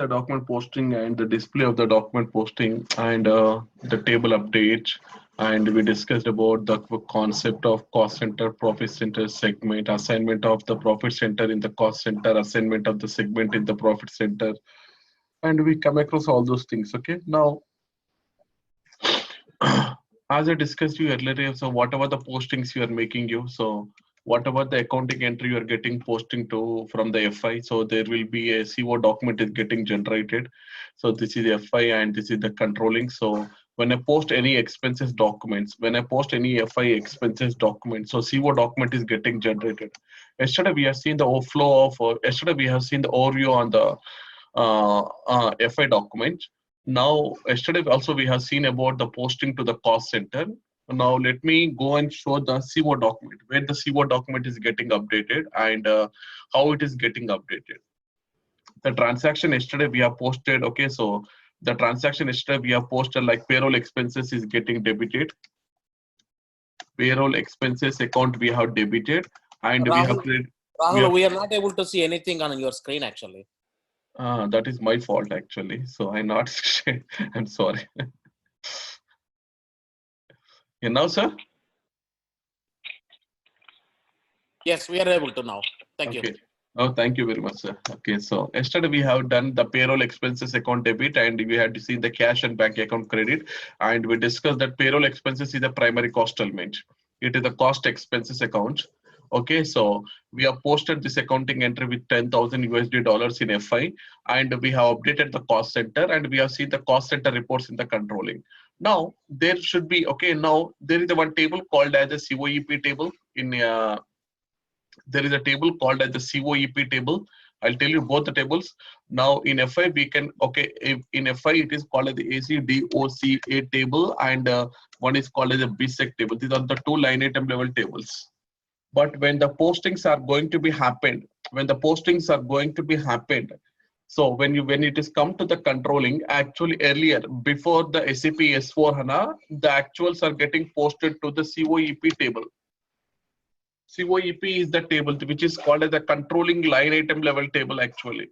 the document posting and the display of the document posting and the table update. And we discussed about the concept of cost center, profit center segment, assignment of the profit center in the cost center, assignment of the segment in the profit center. And we come across all those things. Okay. Now, as I discussed you earlier, so whatever the postings you are making you, so whatever the accounting entry you are getting posting to from the FI, so there will be a CO document is getting generated. So this is FI and this is the controlling. So when I post any expenses documents, when I post any FI expenses document, so CO document is getting generated. Yesterday we have seen the overflow of, yesterday we have seen the overview on the FI document. Now, yesterday also we have seen about the posting to the cost center. Now let me go and show the CO document, where the CO document is getting updated and how it is getting updated. The transaction yesterday we have posted, okay, so the transaction yesterday we have posted like payroll expenses is getting debited. Payroll expenses account we have debited and Rahul, we have created. Rahul, we are not able to see anything on your screen actually. That is my fault actually. So I'm not, I'm sorry. You know, sir? Yes, we are able to now. Thank you. Oh, thank you very much, sir. Okay, so yesterday we have done the payroll expenses account debit and we had to see the cash and bank account credit. And we discussed that payroll expenses is the primary cost element. It is the cost expenses account. Okay, so we have posted this accounting entry with 10,000 USD dollars in FI and we have updated the cost center and we have seen the cost center reports in the controlling. Now there should be, okay, now there is the one table called as the COEP table in there is a table called as the COEP table. I'll tell you both the tables. Now in FI we can, okay, in FI it is called as the ACDOCA table and one is called as a BSEC table. These are the two line item level tables. But when the postings are going to be happened, so when it is come to the controlling, actually earlier before the SAP S4 HANA, the actuals are getting posted to the COEP table. COEP is the table which is called as the controlling line item level table actually.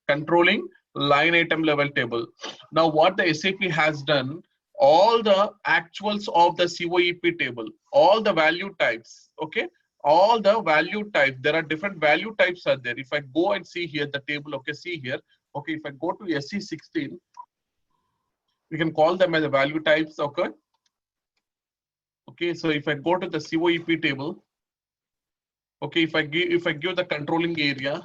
Controlling line item level table. Now what the SAP has done, all the actuals of the COEP table, all the value types, okay, all the value types, there are different value types are there. If I go and see here the table, okay, see here, okay, if I go to SC16, we can call them as the value types, okay. Okay, so if I go to the COEP table, okay, if I give the controlling area,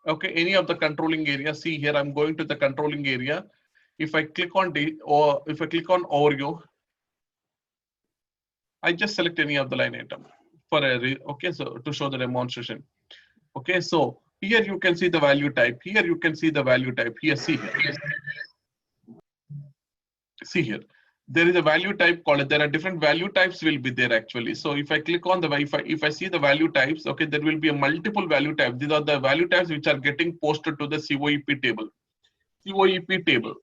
okay, any of the controlling area, see here, I'm going to the controlling area. If I click on or if I click on overview, I just select any of the line item for a, okay, so to show the demonstration. Okay, so here you can see the value type. Here you can see the value type. Here, see here. See here. There is a value type called. There are different value types will be there actually. So if I click on the if I see the value types, okay, there will be a multiple value types. These are the value types which are getting posted to the COEP table. COEP table.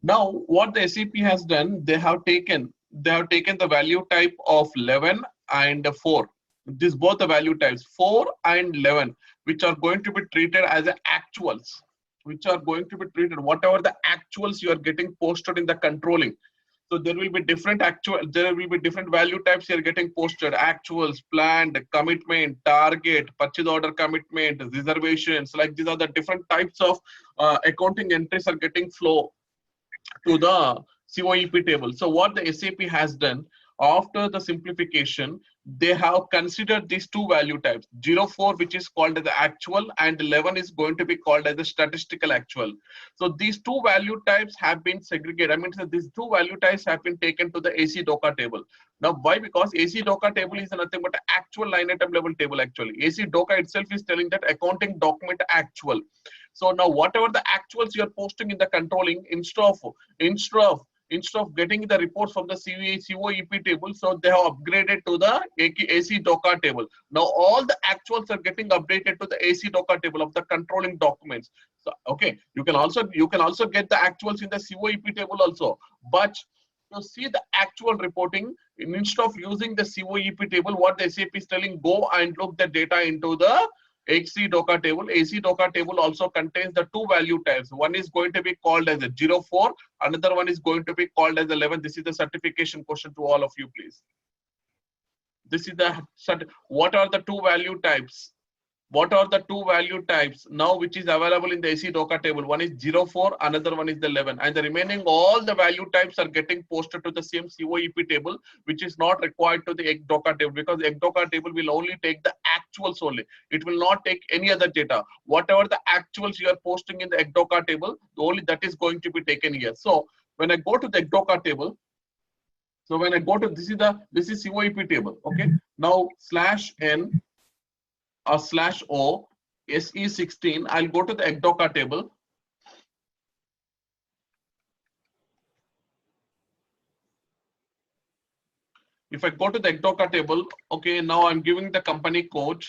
Now what the SAP has done, they have taken the value type of 11 and 4. These both the value types 4 and 11, which are going to be treated as actuals, which are going to be treated whatever the actuals you are getting posted in the controlling. So there will be different value types you are getting posted: actuals, planned, commitment, target, purchase order commitment, reservations. Like these are the different types of accounting entries are getting flow to the COEP table. So what the SAP has done after the simplification, they have considered these two value types, 04 which is called as the actual and 11 is going to be called as the statistical actual. So these two value types have been segregated. I mean, so these two value types have been taken to the AC DOCA table. Now why? Because AC DOCA table is nothing but actual line item level table actually. AC DOCA itself is telling that accounting document actual. So now whatever the actuals you are posting in the controlling, instead of getting the reports from the COEP table, so they have upgraded to the AC DOCA table. Now all the actuals are getting updated to the AC DOCA table of the controlling documents. So okay, you can also get the actuals in the COEP table also, but to see the actual reporting, instead of using the COEP table, what the SAP is telling, go and look the data into the AC DOCA table. AC DOCA table also contains the two value types. One is going to be called as a 04, another one is going to be called as 11. This is the certification question to all of you, please. This is the what are the two value types? What are the two value types now which is available in the AC DOCA table? One is 04, another one is the 11, and the remaining all the value types are getting posted to the same COEP table, which is not required to the EC DOCA table, because EC DOCA table will only take the actuals only. It will not take any other data. Whatever the actuals you are posting in the EC DOCA table, only that is going to be taken here. So when I go to the EC DOCA table, so when I go to this is COEP table. Okay, now /n or /o SE16, I'll go to the EC DOCA table. If I go to the EC DOCA table, okay, now I'm giving the company code.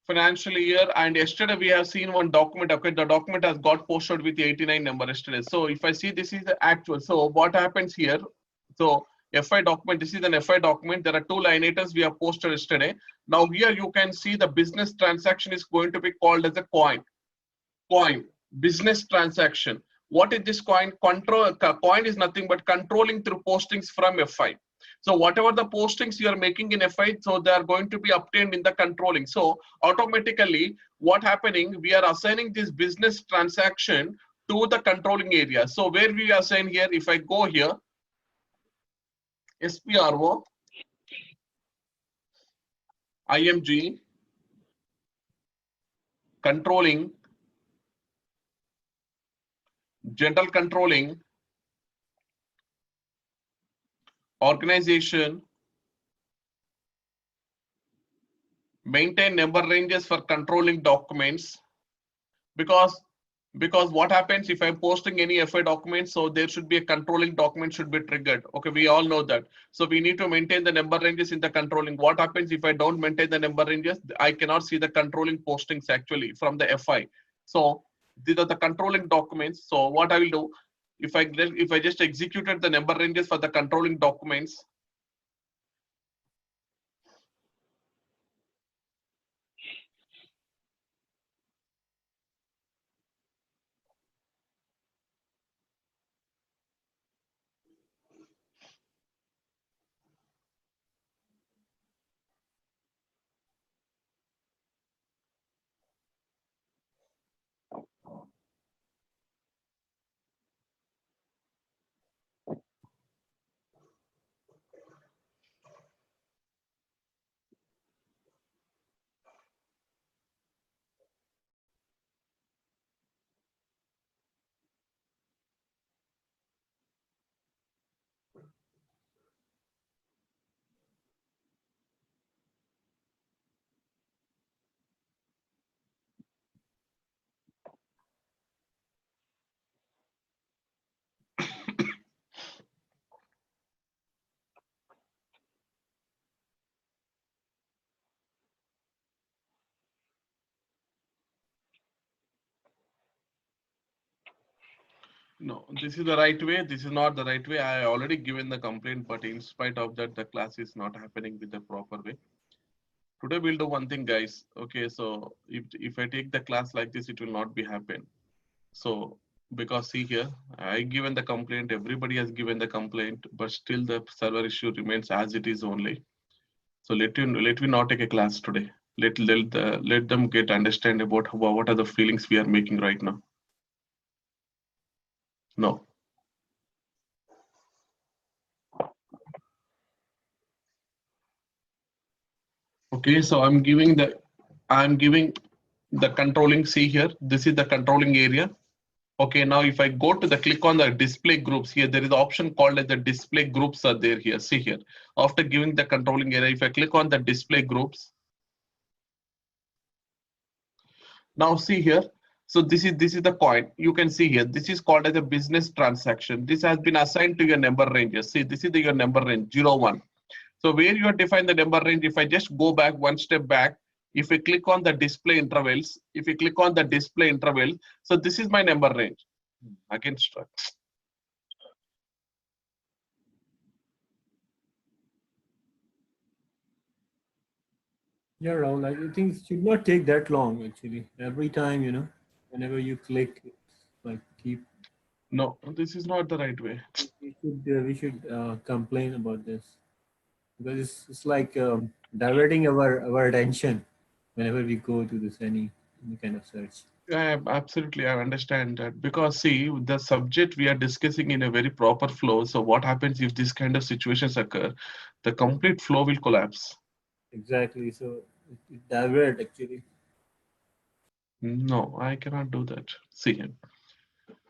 Financial year, and yesterday we have seen one document. Okay, the document has got posted with the 89 number yesterday. So if I see this is the actual, so what happens here? So FI document, this is an FI document. There are two line items we have posted yesterday. Now here you can see the business transaction is going to be called as a coin business transaction. What is this coin? Coin is nothing but controlling through postings from FI. So whatever the postings you are making in FI, so they are going to be obtained in the controlling. So automatically what happening, we are assigning this business transaction to the controlling area. So where we assign here, if I go here, SPRO, IMG, controlling, general controlling, organization, maintain number ranges for controlling documents, because what happens if I'm posting any FI documents, so there should be a controlling document should be triggered. Okay, we all know that. So we need to maintain the number ranges in the controlling. What happens if I don't maintain the number ranges? I cannot see the controlling postings actually from the FI. So these are the controlling documents. So what I will do, if I just executed the number ranges for the controlling documents, no, this is the right way. This is not the right way. I already given the complaint, but in spite of that, the class is not happening with the proper way. Today we'll do one thing, guys. Okay, so if I take the class like this, it will not be happen. So because see here, I given the complaint, everybody has given the complaint, but still the server issue remains as it is only. So let me not take a class today. Let them get understand about what are the feelings we are making right now. No. Okay, so I'm giving the controlling. See here, this is the controlling area. Okay, now if I go to the click on the display groups here, there is an option called as the display groups are there here. See here, after giving the controlling area, if I click on the display groups, now see here. So this is the coin. You can see here, this is called as a business transaction. This has been assigned to your number ranges. See, this is your number range 01. So where you have defined the number range, if I just go back one step back, if I click on the display intervals, so this is my number range. Again, Yeah, Rahul, I think it should not take that long actually. Every time, whenever you click, it's like keep. No, this is not the right way. We should complain about this because it's like diverting our attention whenever we go to this any kind of search. Absolutely, I understand that because see, the subject we are discussing in a very proper flow. So what happens if this kind of situations occur? The complete flow will collapse. Exactly. So it divert actually. No, I cannot do that. See here.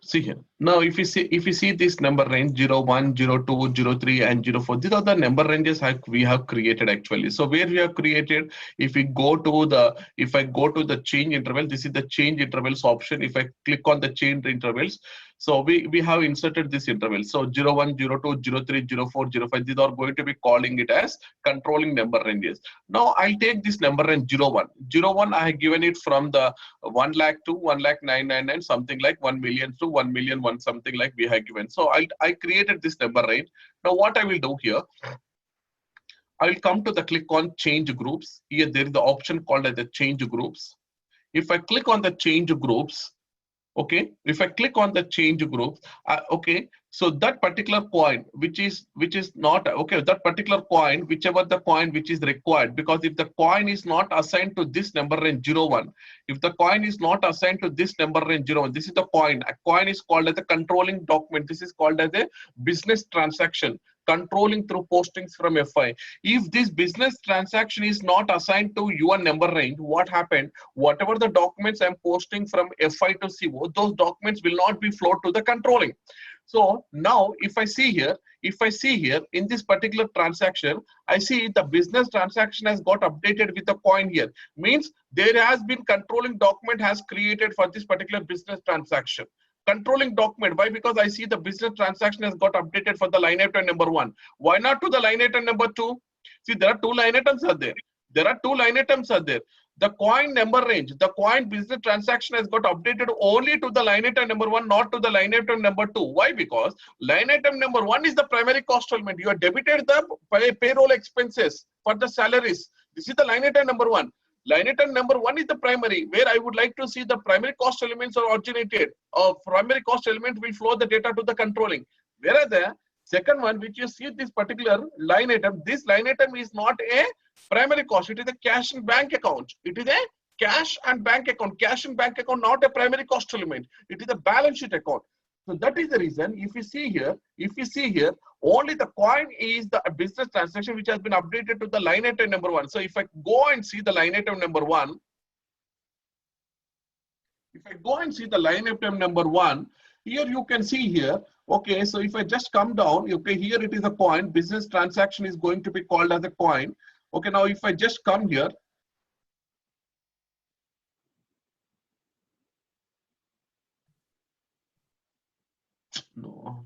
See here. Now, if you see this number range 0, 1, 0, 2, 0, 3, and 0, 4, these are the number ranges we have created actually. So where we have created, if I go to the change interval, this is the change intervals option. If I click on the change intervals, so we have inserted this interval. So 0, 1, 0, 2, 0, 3, 0, 4, 0, 5. These are going to be calling it as controlling number ranges. Now I'll take this number range 0, 1. 0, 1, I have given it from the 1 lakh to 1 lakh 999, something like 1 million to 1 million 1, something like we have given. So I created this number range. Now what I will do here, I will come to the click on change groups. Here there is the option called as the change groups. If I click on the change groups, okay, if I click on the change group, okay, so that particular coin which is not okay, that particular coin, whichever the coin which is required, because if the coin is not assigned to this number range 0, 1, if the coin is not assigned to this number range 0, 1, this is the coin. A coin is called as a controlling document. This is called as a business transaction controlling through postings from FI. If this business transaction is not assigned to your number range, what happened? Whatever the documents I'm posting from FI to CO, those documents will not be flowed to the controlling. So now if I see here in this particular transaction, I see the business transaction has got updated with a coin here. Means there has been controlling document has created for this particular business transaction. Controlling document. Why? Because I see the business transaction has got updated for the line item number 1. Why not to the line item number 2? See, there are two line items are there. The coin number range, the coin business transaction has got updated only to the line item number 1, not to the line item number 2. Why? Because line item number 1 is the primary cost element. You have debited the payroll expenses for the salaries. This is the line item number 1. Line item number 1 is the primary, where I would like to see the primary cost elements are originated. Primary cost element will flow the data to the controlling. Whereas the second one, which you see this particular line item, this line item is not a primary cost. It is a cash and bank account. It is a cash and bank account. Cash and bank account, not a primary cost element. It is a balance sheet account. So that is the reason. If you see here, only the coin is the business transaction which has been updated to the line item number 1. So if I go and see the line item number 1, here you can see here. Okay, so if I just come down, okay, here it is a coin. Business transaction is going to be called as a coin. Okay, now if I just come here, no.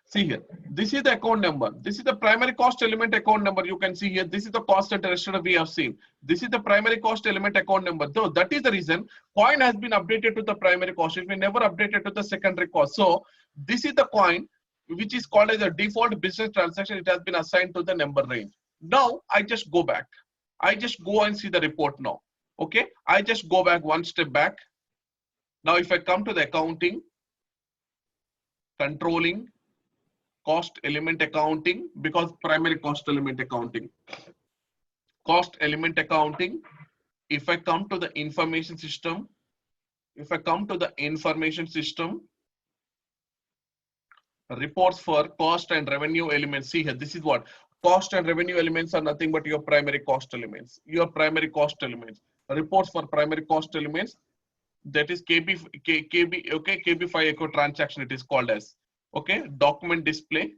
See here, this is the account number. This is the primary cost element account number. You can see here, this is the cost and restaurant we have seen. This is the primary cost element account number. So that is the reason coin has been updated to the primary cost. It will never updated to the secondary cost. So this is the coin which is called as a default business transaction. It has been assigned to the number range. Now I just go back. I just go and see the report now. Okay, I just go back one step back. Now if I come to the accounting, controlling, cost element accounting, because primary cost element accounting, if I come to the information system, reports for cost and revenue elements, see here, this is what cost and revenue elements are nothing but your primary cost elements, reports for primary cost elements, that is KB, okay, KB5 echo transaction it is called as. Okay, document display.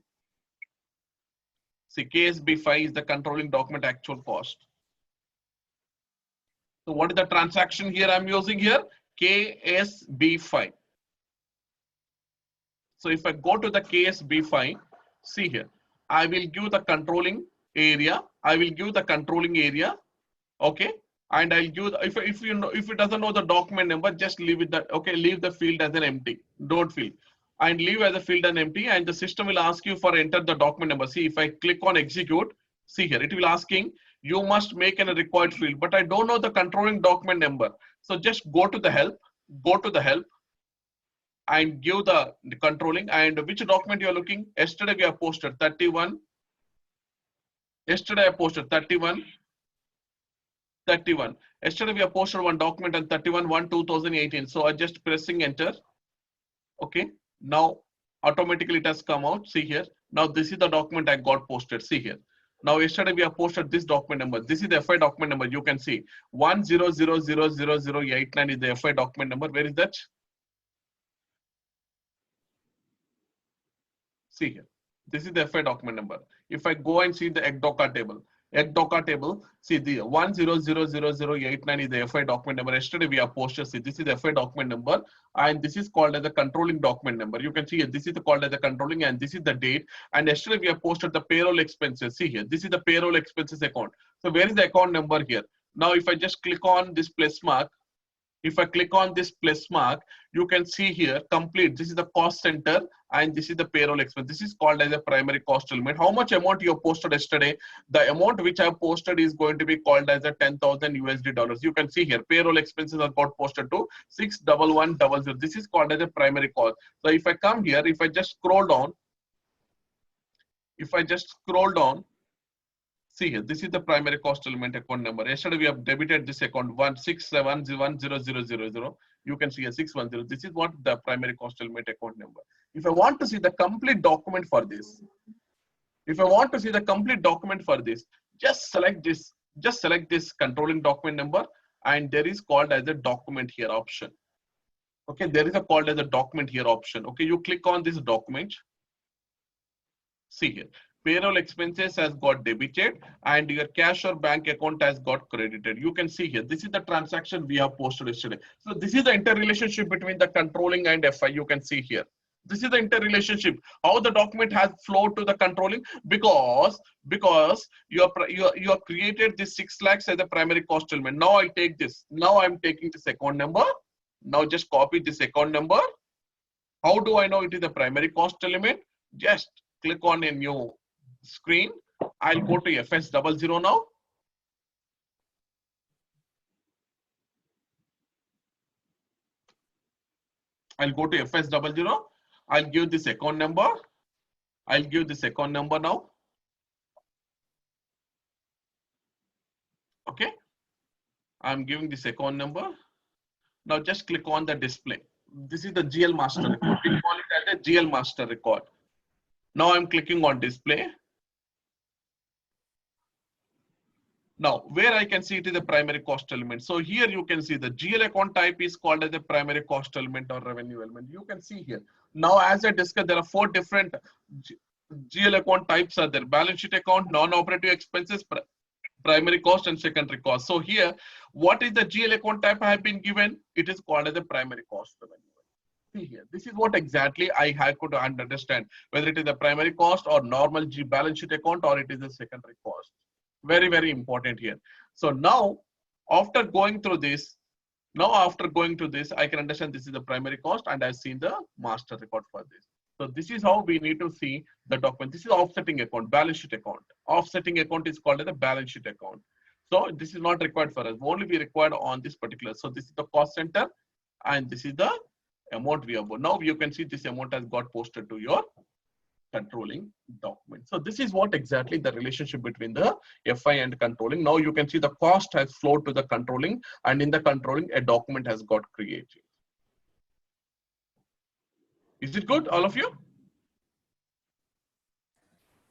See, KSB5 is the controlling document actual cost. So what is the transaction here I'm using here? KSB5. So if I go to the KSB5, see here, I will give the controlling area. Okay, and I'll give the, if it doesn't know the document number, just leave it that. Okay, leave the field as an empty. Don't fill. And leave as a field and empty, and the system will ask you for enter the document number. See, if I click on execute, see here, it will asking you must make in a required field, but I don't know the controlling document number. So just go to the help, and give the controlling, and which document you are looking. Yesterday we have posted 31. Yesterday I posted 31. Yesterday we have posted one document and 31/1/2018. So I just pressing enter. Okay. Now automatically it has come out. See here. Now this is the document I got posted. See here. Now yesterday we have posted this document number. This is the FI document number. You can see 100000089 is the FI document number. Where is that? See here. This is the FI document number. If I go and see the ECDOCA table, see the 1000089 is the FI document number. Yesterday we have posted. See, this is the FI document number, and this is called as the controlling document number. You can see here, this is called as the controlling, and this is the date. And yesterday we have posted the payroll expenses. See here, this is the payroll expenses account. So where is the account number here? Now if I just click on this plus mark, you can see here complete. This is the cost center and this is the payroll expense. This is called as a primary cost element. How much amount you have posted yesterday? The amount which I have posted is going to be called as a $10,000. You can see here payroll expenses are got posted to 61100. This is called as a primary cost. So if I come here, if I just scroll down, see here, this is the primary cost element account number. Yesterday we have debited this account 167010000. You can see a 610. This is what the primary cost element account number. If I want to see the complete document for this, just select this. Just select this controlling document number, and there is called as a document here option. Okay, there is a called as a document here option. Okay, you click on this document. See here. Payroll expenses has got debited and your cash or bank account has got credited. You can see here, this is the transaction we have posted yesterday. So this is the interrelationship between the controlling and FI. You can see here. This is the interrelationship. How the document has flowed to the controlling because you have created this 6 lakhs as a primary cost element. Now I take this. Now I'm taking this account number. Now just copy this account number. How do I know it is the primary cost element? Just click on a new screen. I'll go to FS00 now. I'll go to FS00. I'll give this account number. Now. Okay. I'm giving this account number. Now just click on the display. This is the GL master record. We call it as a GL master record. Now I'm clicking on display. Now, where I can see it is a primary cost element. So here you can see the GL account type is called as a primary cost element or revenue element. You can see here. Now, as I discussed, there are 4 different GL account types are there. Balance sheet account, non-operative expenses, primary cost and secondary cost. So here, what is the GL account type I have been given? It is called as a primary cost revenue. See here, this is what exactly I had to understand, whether it is a primary cost or normal balance sheet account or it is a secondary cost. Very, very important here. So now, after going through this, I can understand this is the primary cost and I've seen the master record for this. So this is how we need to see the document. This is offsetting account, balance sheet account. Offsetting account is called as a balance sheet account. So this is not required for us, only be required on this particular. So this is the cost center and this is the amount we have. Now you can see this amount has got posted to your controlling document. So this is what exactly the relationship between the FI and controlling. Now you can see the cost has flowed to the controlling and in the controlling a document has got created. Is it good, all of you?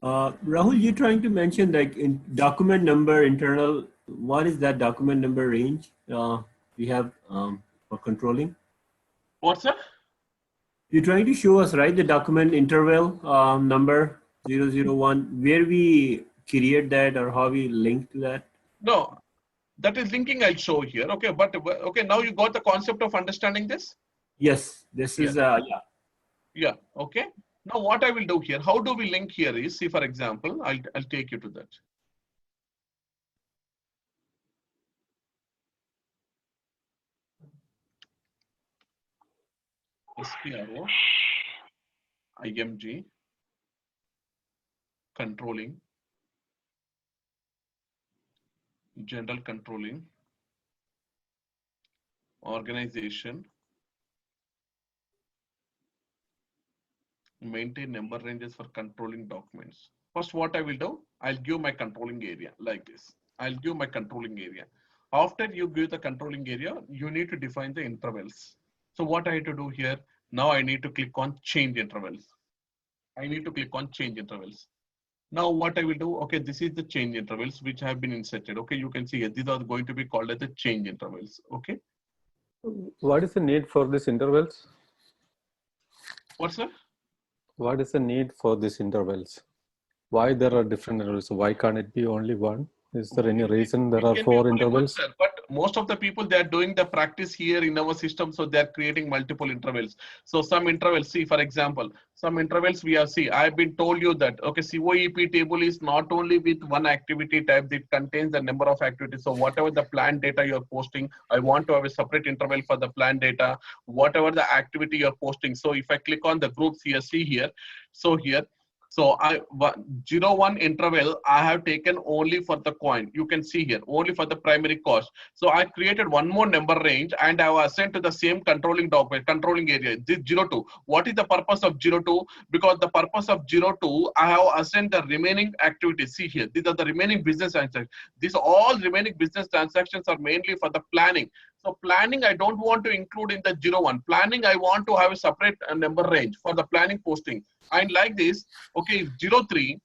Rahul, you're trying to mention like in document number internal, what is that document number range we have for controlling? What's that? You're trying to show us, right, the document interval number 001, where we create that or how we link to that? No, that is linking I'll show here. Okay, but okay, now you got the concept of understanding this? Yes, this is, yeah. Yeah, okay. Now what I will do here, how do we link here is, see for example, I'll take you to that. SPRO, IMG, controlling, general controlling, organization, maintain number ranges for controlling documents. First, what I will do, I'll give my controlling area like this. I'll give my controlling area. After you give the controlling area, you need to define the intervals. So what I have to do here, now I need to click on change intervals. I need to click on change intervals. Now what I will do, okay, this is the change intervals which have been inserted. Okay, you can see here, these are going to be called as the change intervals. Okay. What is the need for these intervals? What's that? What is the need for these intervals? Why there are different intervals? Why can't it be only one? Is there any reason there are 4 intervals? Sir, but most of the people, they are doing the practice here in our system, so they are creating multiple intervals. So some intervals, see for example, some intervals we have see. I've been told you that okay, COEP table is not only with one activity type; it contains the number of activities. So whatever the plan data you're posting, I want to have a separate interval for the plan data. Whatever the activity you're posting. So if I click on the groups here, see here. So here. So 0-1 interval I have taken only for the coin. You can see here only for the primary cost. So I created one more number range and I have assigned to the same controlling document, controlling area. This 0-2. What is the purpose of 0-2? Because the purpose of 0-2, I have assigned the remaining activities. See here, these are the remaining business transactions. These all remaining business transactions are mainly for the planning. So planning, I don't want to include in the 0-1. Planning, I want to have a separate number range for the planning posting. And like this, okay, 0-3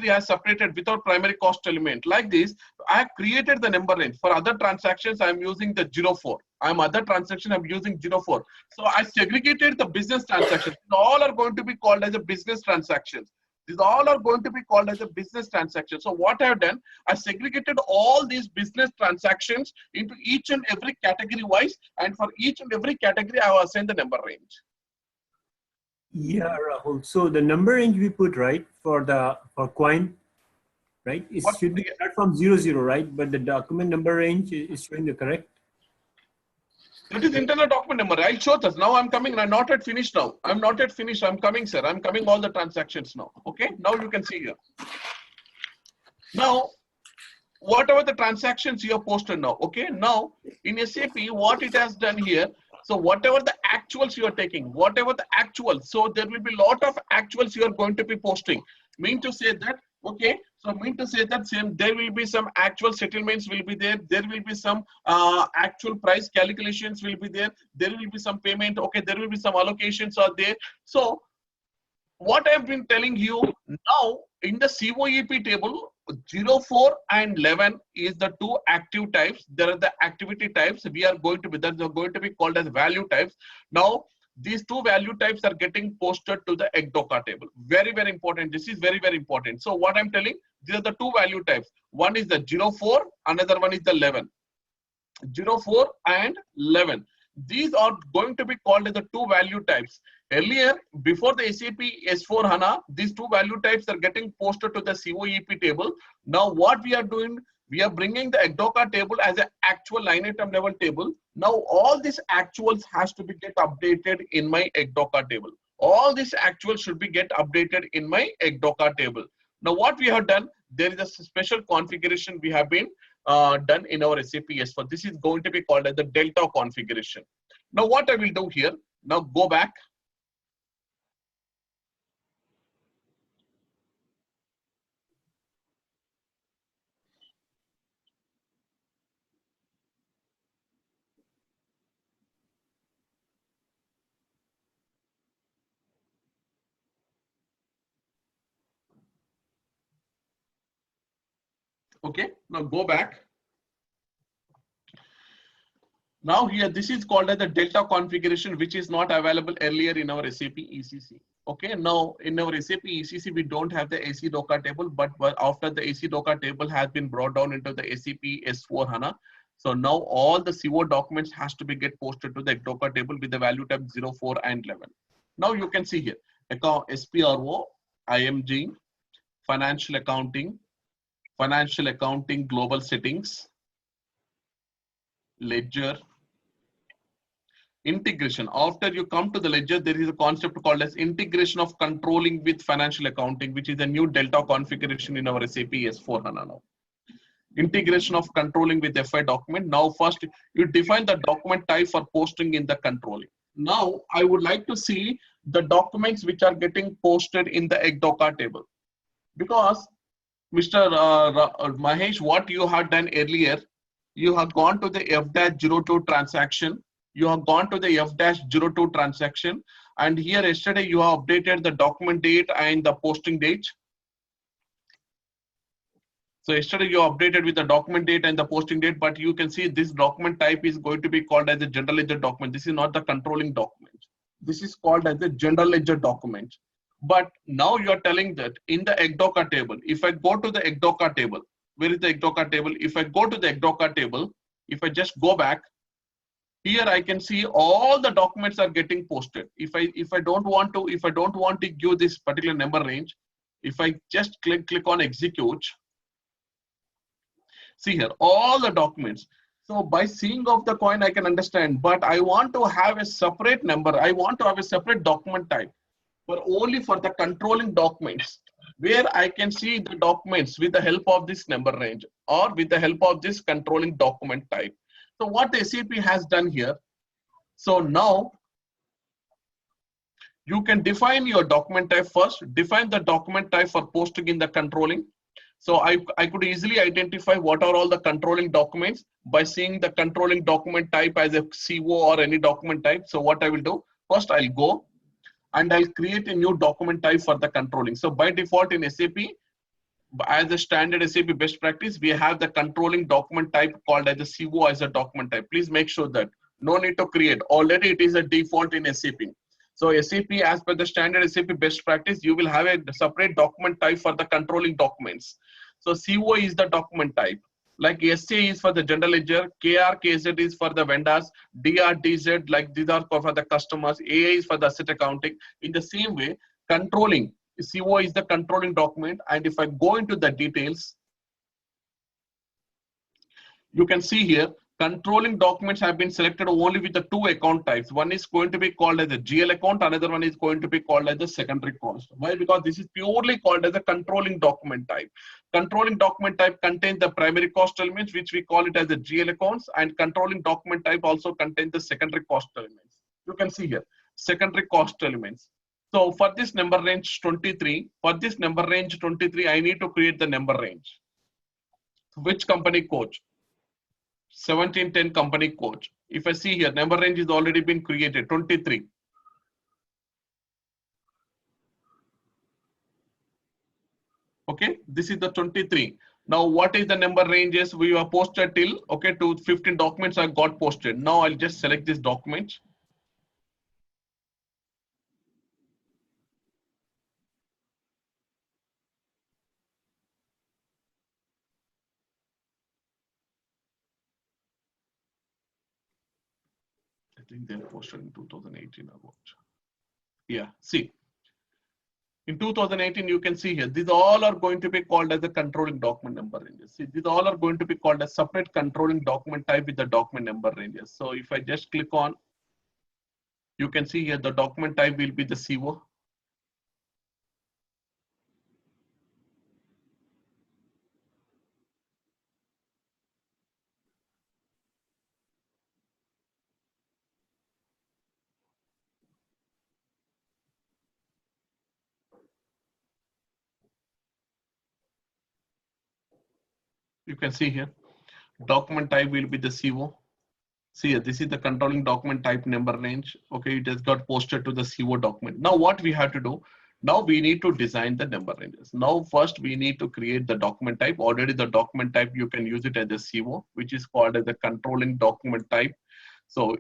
has separated without primary cost element. Like this, I have created the number range. For other transactions, I'm using the 0-4. I'm using 0-4. So I segregated the business transactions. All are going to be called as a business transactions. These all are going to be called as a business transaction. So what I have done, I segregated all these business transactions into each and every category wise, and for each and every category, I have assigned the number range. Yeah, Rahul. So the number range we put right for coin, right? It should be platform 00, right? But the document number range is showing the correct. That is internal document number. I'll show this. Now I'm coming. I'm not yet finished now. I'm not yet finished. I'm coming, sir. I'm coming all the transactions now. Okay. Now you can see here. Now, whatever the transactions you have posted now. Okay. Now in SAP, what it has done here. So whatever the actuals you are taking, whatever the actuals. So there will be a lot of actuals you are going to be posting. Mean to say that. Okay, so mean to say that there will be some actual settlements will be there. There will be some actual price calculations will be there. There will be some payment. Okay, there will be some allocations are there. So what I've been telling you now in the COEP table, 04 and 11 is the two active types. There are the activity types. We are going to be that are going to be called as value types. Now, these two value types are getting posted to the ECDOCA table. Very, very important. This is very, very important. So what I'm telling, these are the two value types. One is the 04, another one is the 11. 04 and 11. These are going to be called as the two value types. Earlier, before the SAP S4HANA, these two value types are getting posted to the COEP table. Now what we are doing, we are bringing the ECDOCA table as an actual line item level table. Now all these actuals has to be get updated in my ECDOCA table. All these actuals should be get updated in my ECDOCA table. Now what we have done, there is a special configuration we have been done in our SAP S4. This is going to be called as the Delta configuration. Now what I will do here, now go back. Okay, now go back. Now here, this is called as the Delta configuration, which is not available earlier in our SAP ECC. Okay, now in our SAP ECC, we don't have the ECDOCA table, but after the ECDOCA table has been brought down into the SAP S4HANA. So now all the CO documents has to be get posted to the ECDOCA table with the value type 04 and 11. Now you can see here, SPRO, IMG, financial accounting global settings, ledger, integration. After you come to the ledger, there is a concept called as integration of controlling with financial accounting, which is a new Delta configuration in our SAP S4HANA now. Integration of controlling with FI document. Now first you define the document type for posting in the controlling. Now I would like to see the documents which are getting posted in the ECDOCA table. Because Mr. Mahesh, what you had done earlier, you have gone to the F-02 transaction. You have gone to the F-02 transaction, and here yesterday you have updated the document date and the posting date. So yesterday you updated with the document date and the posting date, but you can see this document type is going to be called as a general ledger document. This is not the controlling document. This is called as a general ledger document. But now you are telling that in the ECDOCA table, if I go to the ECDOCA table, where is the ECDOCA table? If I go to the ECDOCA table, if I just go back, here I can see all the documents are getting posted. If I don't want to give this particular number range, if I just click on execute, see here all the documents. So by seeing of the coin I can understand, but I want to have a separate number. I want to have a separate document type for only for the controlling documents, where I can see the documents with the help of this number range or with the help of this controlling document type. So what SAP has done here, so now you can define your document type first, define the document type for posting in the controlling. So I could easily identify what are all the controlling documents by seeing the controlling document type as a CO or any document type. So what I will do, first I'll go and I'll create a new document type for the controlling. So by default in SAP, as a standard SAP best practice, we have the controlling document type called as a CO as a document type. Please make sure that no need to create. Already it is a default in SAP. So SAP, as per the standard SAP best practice, you will have a separate document type for the controlling documents. So CO is the document type. Like SA is for the general ledger, KR, KZ is for the vendors, DR, DZ, like these are for the customers, AA is for the asset accounting. In the same way, controlling, CO is the controlling document. And if I go into the details, you can see here, controlling documents have been selected only with the two account types. One is going to be called as a GL account, another one is going to be called as the secondary cost. Why? Because this is purely called as a controlling document type. Controlling document type contains the primary cost elements, which we call it as the GL accounts, and controlling document type also contains the secondary cost elements. You can see here, secondary cost elements. So for this number range 23, I need to create the number range. Which company code? 1710 company code. If I see here, number range is already been created, 23. Okay, this is the 23. Now, what is the number ranges we have posted till? Okay, to 15 documents I got posted. Now I'll just select this document. I think they're posted in 2018 about. Yeah, see. In 2018, you can see here, these all are going to be called as a controlling document number ranges. See, these all are going to be called as separate controlling document type with the document number ranges. So if I just click on, you can see here the document type will be the CO. You can see here, document type will be the CO. See here, this is the controlling document type number range. Okay, it has got posted to the CO document. Now what we have to do, now we need to design the number ranges. Now first we need to create the document type. Already the document type, you can use it as a CO, which is called as the controlling document type. So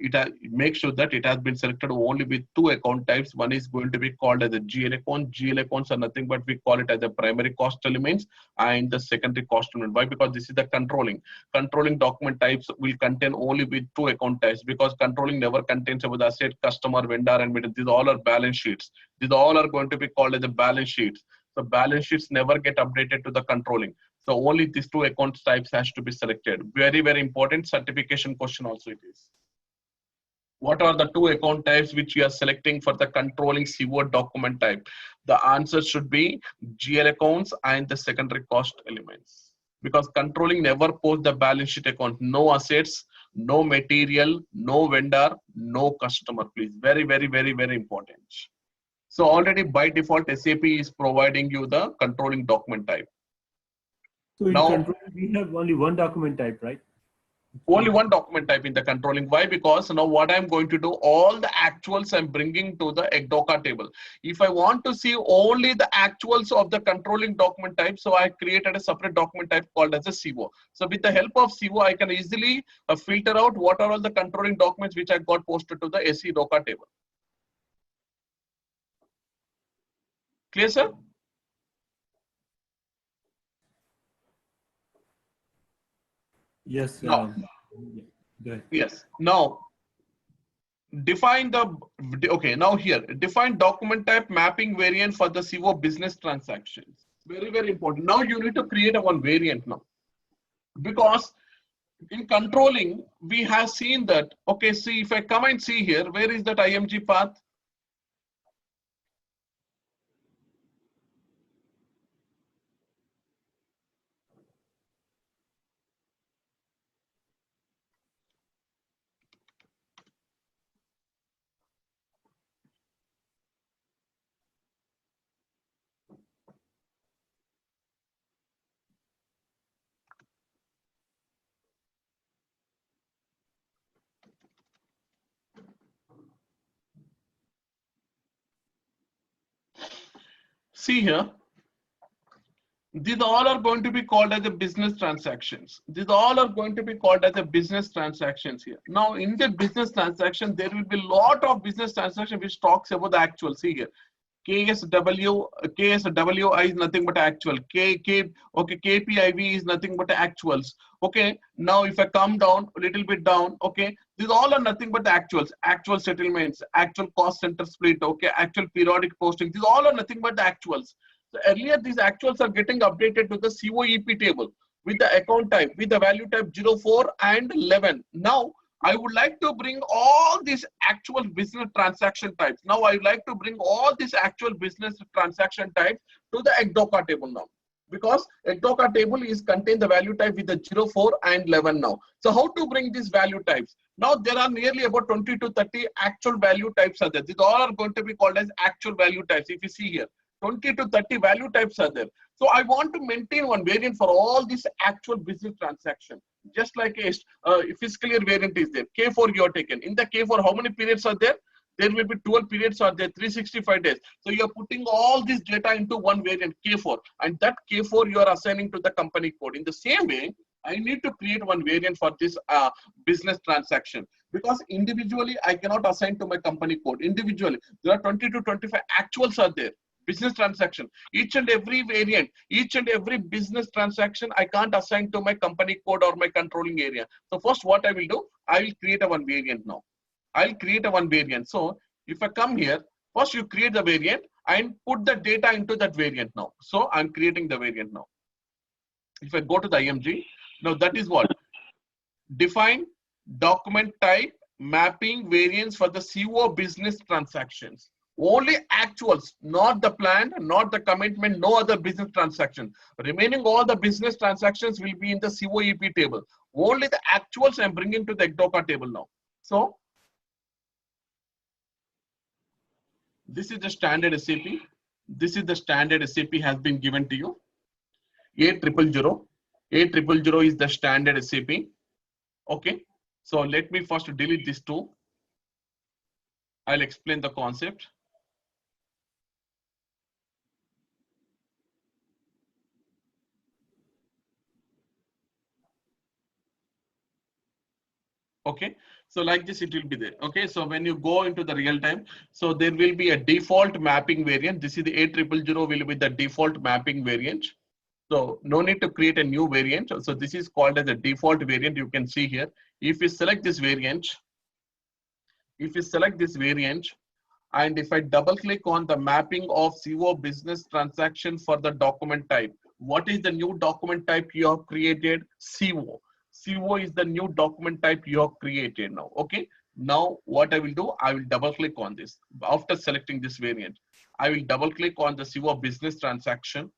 make sure that it has been selected only with two account types. One is going to be called as a GL account. GL accounts are nothing but we call it as the primary cost elements and the secondary cost element. Why? Because this is the controlling. Controlling document types will contain only with two account types, because controlling never contains about the asset, customer, vendor, and these all are balance sheets. These all are going to be called as the balance sheets. So balance sheets never get updated to the controlling. So only these two account types has to be selected. Very, very important certification question also it is. What are the two account types which you are selecting for the controlling CO document type? The answer should be GL accounts and the secondary cost elements. because controlling never post the balance sheet account. No assets, no material, no vendor, no customer, please. Very, very, very, very important. So already by default, SAP is providing you the controlling document type. So in Now, controlling, we have only one document type, right? only one document type in the controlling. Why? Because now what I'm going to do, all the actuals I'm bringing to the ECDOCA table. If I want to see only the actuals of the controlling document type, so I created a separate document type called as a CO. So with the help of CO, I can easily filter out what are all the controlling documents which I got posted to the SE DOCA table. Clear, sir? Yes. No. Yeah, go ahead. Yes. Now, define the, okay, now here, define document type mapping variant for the CO business transactions. Very, very important. Now you need to create a one variant now. Because in controlling, we have seen that, okay, see, if I come and see here, where is that IMG path? See here, these all are going to be called as the business transactions. These all are going to be called as the business transactions here. Now, in the business transaction, there will be a lot of business transaction which talks about the actual. See here, KSWI is nothing but actual. KPIV is nothing but actuals. Okay, now if I come down a little bit down, okay, these all are nothing but the actuals, actual settlements, actual cost center split, okay, actual periodic posting. These all are nothing but the actuals. So earlier, these actuals are getting updated to the COEP table with the account type, with the value type 04 and 11. Now, I would like to bring all these actual business transaction types. Now, I would like to bring all these actual business transaction types to the ECDOCA table now. Because ECDOCA table is contain the value type with the 04 and 11 now. So how to bring these value types? Now, there are nearly about 20 to 30 actual value types are there. These all are going to be called as actual value types. If you see here, 20 to 30 value types are there. So I want to maintain one variant for all these actual business transactions. Just like a fiscal year variant is there. K4 you are taken. In the K4, how many periods are there? There will be 12 periods are there, 365 days. So you are putting all this data into one variant, K4. And that K4 you are assigning to the company code. In the same way, I need to create one variant for this business transaction. Because individually, I cannot assign to my company code. Individually, there are 20 to 25 actuals are there. Business transaction, each and every variant, each and every business transaction, I can't assign to my company code or my controlling area. So first what I will do, I will create a one variant now. I'll create a one variant. So if I come here, first you create the variant and put the data into that variant now. So I'm creating the variant now. If I go to the IMG, now that is what? Define document type mapping variants for the CO business transactions. Only actuals, not the plan, not the commitment, no other business transaction. Remaining all the business transactions will be in the COEP table. Only the actuals I'm bringing to the ECDOCA table now. So, this is the standard SAP. This is the standard SAP has been given to you. A000. A000 is the standard SAP. Okay. So, let me first delete this two. I'll explain the concept. Okay, so like this it will be there. Okay, so when you go into the real time, so there will be a default mapping variant. This is the A000 will be the default mapping variant. So no need to create a new variant. So this is called as a default variant. You can see here. If you select this variant, and if I double click on the mapping of CO business transaction for the document type, what is the new document type you have created? CO. CO is the new document type you have created now. Okay. Now what I will do, I will double click on this. After selecting this variant, I will double click on the CO business transaction.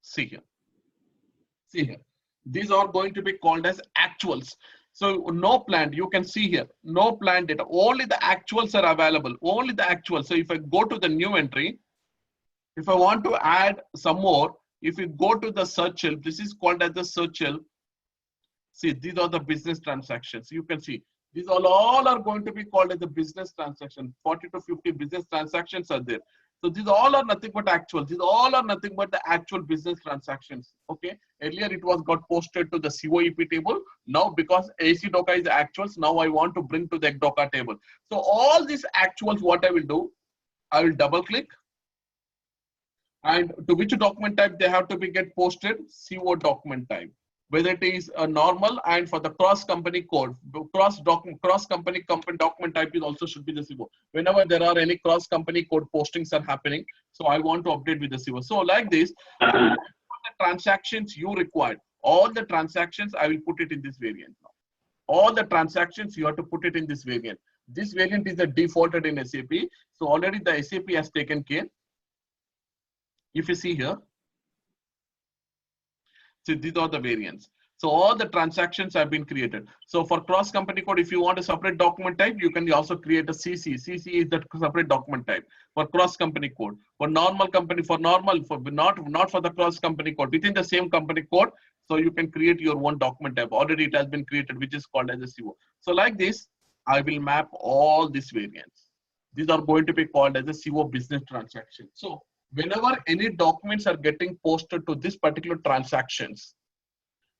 See here. See here, these are going to be called as actuals. So no planned, you can see here, no planned data, only the actuals are available, only the actuals. So if I go to the new entry, if I want to add some more, if you go to the search help, this is called as the search help. See, these are the business transactions. You can see these all are going to be called as the business transaction. 40 to 50 business transactions are there. So these all are nothing but actual. These all are nothing but the actual business transactions. Okay. Earlier it was got posted to the COEP table. Now because AC Docker is actuals, now I want to bring to the Docker table. So all these actuals, what I will do, I will double click. And to which document type they have to be get posted? CO document type. Whether it is a normal and for the cross company code, cross company document type is also should be the CO. Whenever there are any cross company code postings are happening, so I want to update with the CO. So like this, all the transactions you required, all the transactions I will put it in this variant now. All the transactions you have to put it in this variant. This variant is the defaulted in SAP. So already the SAP has taken care. If you see here, so these are the variants. So all the transactions have been created. So for cross company code, if you want a separate document type, you can also create a CC. CC is the separate document type for cross company code. For normal company, for normal, for not for the cross company code, within the same company code. So you can create your own document type. Already it has been created, which is called as a CO. So like this, I will map all these variants. These are going to be called as a CO business transaction. So whenever any documents are getting posted to this particular transactions,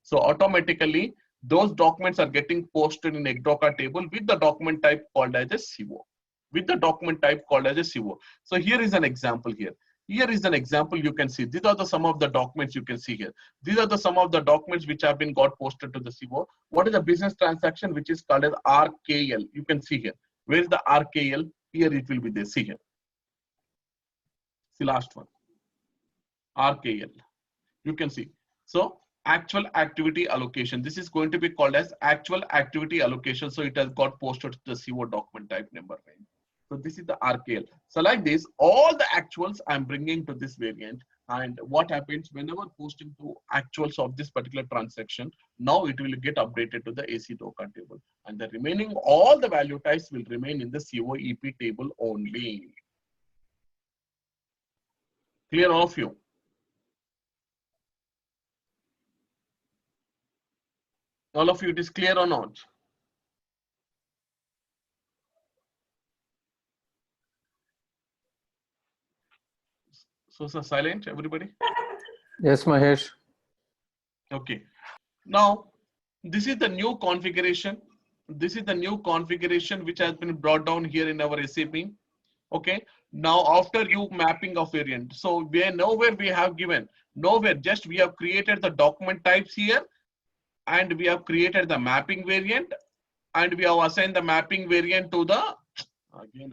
so automatically those documents are getting posted in a Docker table with the document type called as a CO. With the document type called as a CO. So here is an example here. Here is an example you can see. These are the some of the documents you can see here. These are the some of the documents which have been got posted to the CO. What is a business transaction which is called as RKL? You can see here. Where is the RKL? Here it will be there. See here. The last one, RKL. You can see. So actual activity allocation. This is going to be called as actual activity allocation. So it has got posted to the CO document type number. Right? So this is the RKL. So like this, all the actuals I'm bringing to this variant. And what happens whenever posting to actuals of this particular transaction, now it will get updated to the AC Docker table. And the remaining, all the value types will remain in the COEP table only. Clear all of you? All of you, it is clear or not? So silent, everybody? Yes, Mahesh. Okay. Now, this is the new configuration. This is the new configuration which has been brought down here in our SAP. Okay. Now, after you mapping of variant, so where nowhere we have given, nowhere, just we have created the document types here, and we have created the mapping variant, and we have assigned the mapping variant to the, again,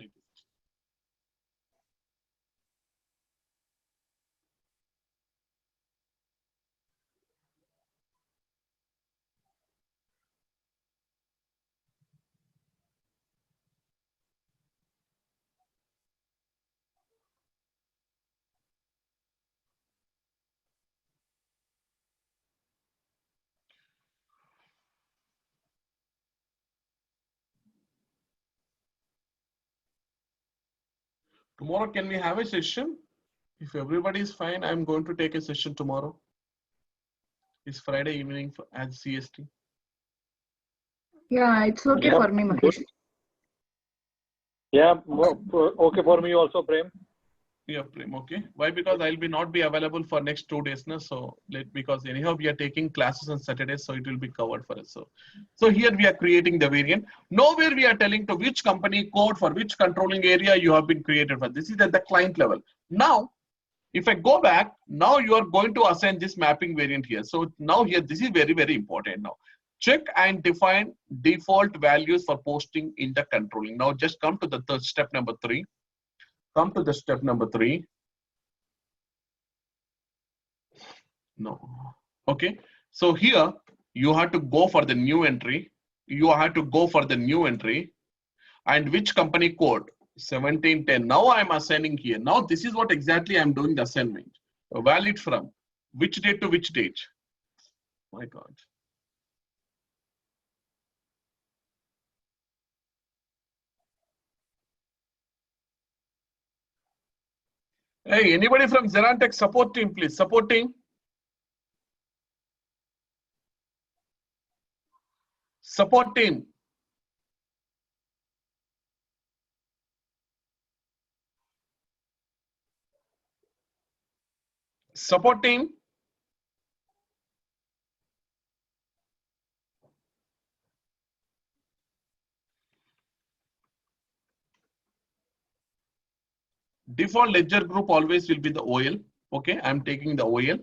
tomorrow, can we have a session? If everybody is fine, I'm going to take a session tomorrow. It's Friday evening at CST. Yeah, it's okay for me, Mahesh. Yeah, okay for me also, Prem. Yeah, Prem, okay. Why? Because I'll be not be available for next 2 days now. So because anyhow we are taking classes on Saturdays, so it will be covered for us. So here we are creating the variant. Nowhere we are telling to which company code for which controlling area you have been created for. This is at the client level. Now, if I go back, now you are going to assign this mapping variant here. So now here, this is very, very important now. Check and define default values for posting in the controlling. Now just come to the third step number 3. Come to the step number 3. No. Okay. So here you have to go for the new entry. You have to go for the new entry. And which company code? 1710. Now I'm assigning here. Now this is what exactly I'm doing the assignment. Valid from which date to which date? My God. Hey, anybody from Xerantech support team, please? Support team. Support team. Support team. Default ledger group always will be the OL. Okay, I'm taking the OL.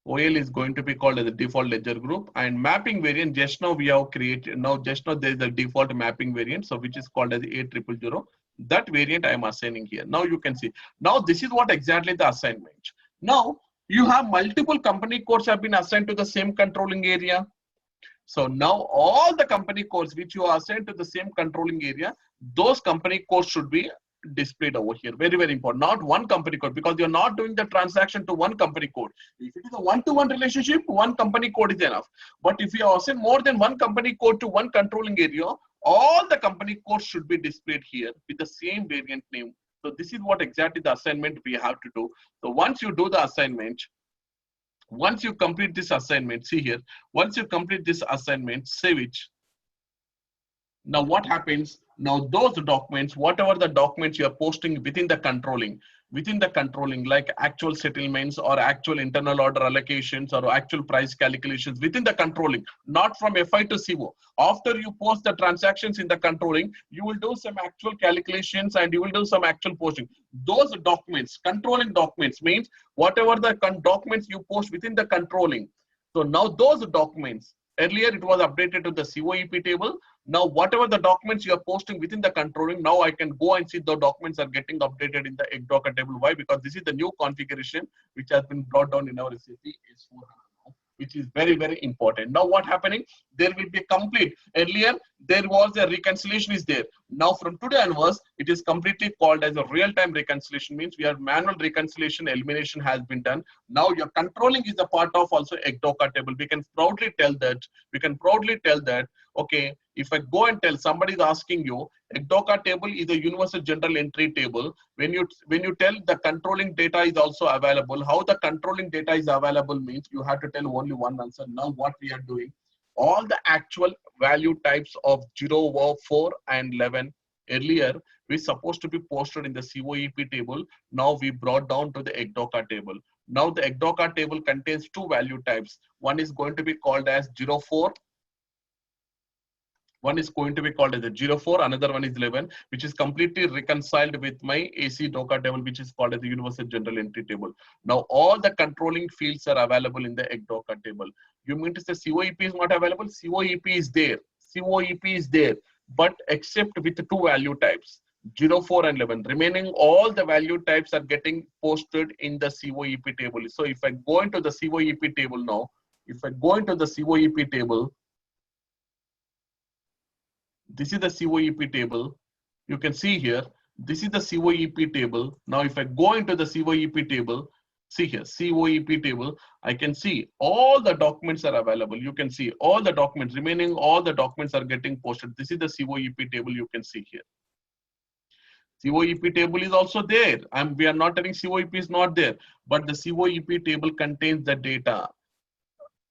OL is going to be called as the default ledger group, and mapping variant just now we have created. Now just now there is a default mapping variant, so which is called as 8000. That variant I am assigning here. Now you can see. Now this is what exactly the assignment. Now you have multiple company codes have been assigned to the same controlling area. So now all the company codes which you are assigned to the same controlling area, those company codes should be displayed over here. Very, very important. Not one company code, because you're not doing the transaction to one company code. If it is a one-to-one relationship, one company code is enough. But if you assign more than one company code to one controlling area, all the company codes should be displayed here with the same variant name. So this is what exactly the assignment we have to do. So once you do the assignment, once you complete this assignment, see here, once you complete this assignment, save it. Now what happens? Now those documents, whatever the documents you are posting within the controlling, like actual settlements or actual internal order allocations or actual price calculations within the controlling, not from FI to CO. After you post the transactions in the controlling, you will do some actual calculations and you will do some actual posting. Those documents, controlling documents, means whatever the documents you post within the controlling. So now those documents, earlier it was updated to the COEP table. Now, whatever the documents you are posting within the controlling, now I can go and see the documents are getting updated in the XDocker table. Why? Because this is the new configuration which has been brought down in our SAP S/4HANA, which is very, very important. Now, what happening? There will be complete. Earlier, there was a reconciliation is there. Now, from today onwards, it is completely called as a real-time reconciliation. Means we have manual reconciliation elimination has been done. Now, your controlling is a part of also XDocker table. We can proudly tell that. Okay, if I go and tell somebody is asking you, XDocker table is a universal general entry table. When you tell the controlling data is also available, how the controlling data is available means you have to tell only one answer. Now what we are doing, all the actual value types of 0, 4 and 11 earlier we supposed to be posted in the COEP table. Now we brought down to the XDocker table. Now the XDocker table contains two value types. One is going to be called as 04. One is going to be called as a 04, another one is 11, which is completely reconciled with my AC Docker table, which is called as the universal general entry table. Now, all the controlling fields are available in the XDocker table. You mean to say COEP is not available? COEP is there. COEP is there, but except with two value types, 04 and 11. Remaining all the value types are getting posted in the COEP table. So if I go into the COEP table now, this is the COEP table. You can see here, this is the COEP table. Now, if I go into the COEP table, see here, COEP table, I can see all the documents are available. You can see all the documents, remaining all the documents are getting posted. This is the COEP table you can see here. COEP table is also there. We are not telling COEP is not there, but the COEP table contains the data